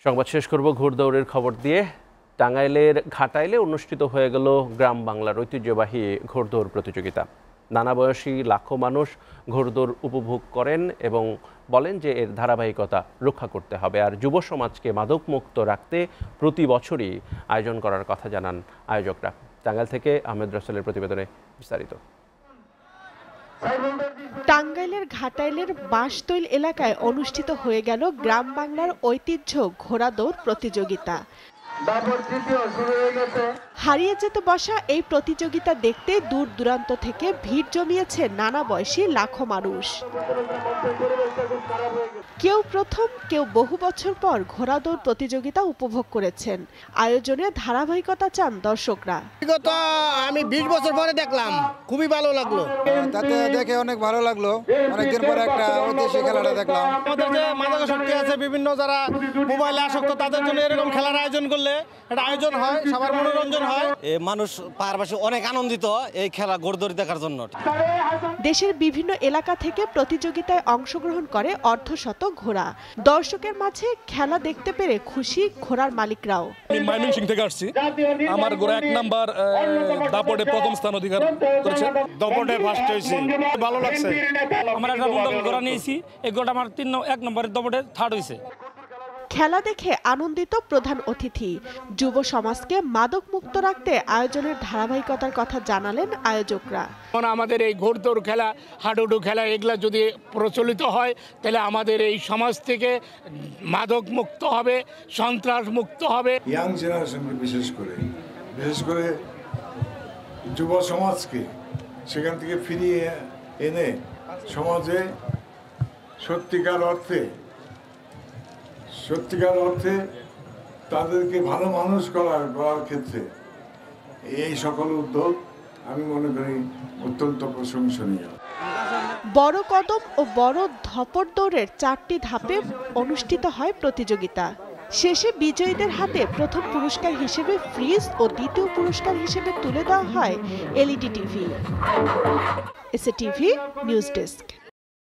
সংবাদ শেষ করব ঘোড়দৌড়ের খবর দিয়ে। টাঙ্গাইলের ঘাটাইলে অনুষ্ঠিত হয়ে গেল গ্রাম বাংলার ঐতিহ্যবাহী ঘোড়দৌড় প্রতিযোগিতা। নানা বয়সী লাখো মানুষ ঘোড়দৌড় উপভোগ করেন এবং বলেন যে এর ধারাবাহিকতা রক্ষা করতে হবে। আর যুব সমাজকে মাদকমুক্ত রাখতে প্রতি বছরই আয়োজন করার কথা জানান আয়োজকরা। টাঙ্গাইল থেকে আহমেদ রাসেলের প্রতিবেদনে বিস্তারিত। টাঙ্গাইলের ঘাটাইলের বাঁশতৈল এলাকায় অনুষ্ঠিত হয়ে গেল গ্রাম বাংলার ঐতিহ্য ঘোড়াদৌড় প্রতিযোগিতা। হারিয়ে যেতে বসা এই প্রতিযোগিতা দেখতে দূর দূরান্ত থেকে ভিড় জমিয়েছে নানা বয়সী লাখো মানুষ। কেউ প্রথম, কেউ বহু বছর পর ঘোড়াদৌড় প্রতিযোগিতা উপভোগ করেছেন। আয়োজনে ধারাবাহিকতা চান দর্শকরা। বিগত আমি 20 বছর পরে দেখলাম, খুবই ভালো লাগলো। তাতে দেখে অনেক ভালো লাগলো। অনেকদিন পরে একটা ঐতিহাসিক খেলাটা দেখলাম। আমাদের যে মাদকাসক্তি আছে, বিভিন্ন যারা মোবাইলে আসক্ত, তাদের জন্য এরকম খেলার আয়োজন করলে একটা আয়োজন হয়, সবার মনোরঞ্জন হয়। মানুষ পাহাড়বাসী অনেক আনন্দিত এই খেলা ঘোড়দৌড় দেখার জন্য। দেশের বিভিন্ন এলাকা থেকে প্রতিযোগিতায় অংশগ্রহণ করে অর্ধশত ঘোড়া। দর্শকের মাঝে খেলা দেখতে পেরে খুশি ঘোড়ার মালিকরাও। আমি ময়মনসিংহ থেকে আসছি। আমার ঘোড়া 1 নাম্বার দাপটে প্রথম স্থান অধিকার করেছে। দাপটে ফার্স্ট হয়েছে, ভালো লাগছে। আমরা একটা ঘোড়া নিয়েছি, এই ঘোড়া আমার 1 নম্বরের দাপটে থার্ড হয়েছে। খেলা দেখে আনন্দিত প্রধান অতিথি। যুব সমাজকে মাদক মুক্ত রাখতে আয়োজনের ধারাবাহিকতার কথা জানালেন আয়োজকরা। আমাদের এই ঘোড়দৌড় খেলা, হাডুডু খেলা, এগুলা যদি প্রচলিত হয় তাহলে আমাদের এই সমাজ থেকে মাদক মুক্ত হবে, সন্ত্রাস মুক্ত হবে। ইয়াং জেনারেশনকে বিশেষ করে যুব সমাজকে সেখান থেকে ফিরিয়ে এনে সমাজে সত্যিকার অর্থে তাদেরকে ভালো মানুষ করার ক্ষেত্রে এই সকল উদ্যোগ আমি মনে করি অত্যন্ত প্রশংসনীয়। বড় কদম ও বড় ধপর দৌড়ের 4টি ধাপে অনুষ্ঠিত হয় প্রতিযোগিতা। শেষে বিজয়ীদের হাতে প্রথম পুরস্কার হিসেবে ফ্রিজ ও দ্বিতীয় পুরস্কার হিসেবে তুলে দেওয়া হয় LED TV. SA TV news desk.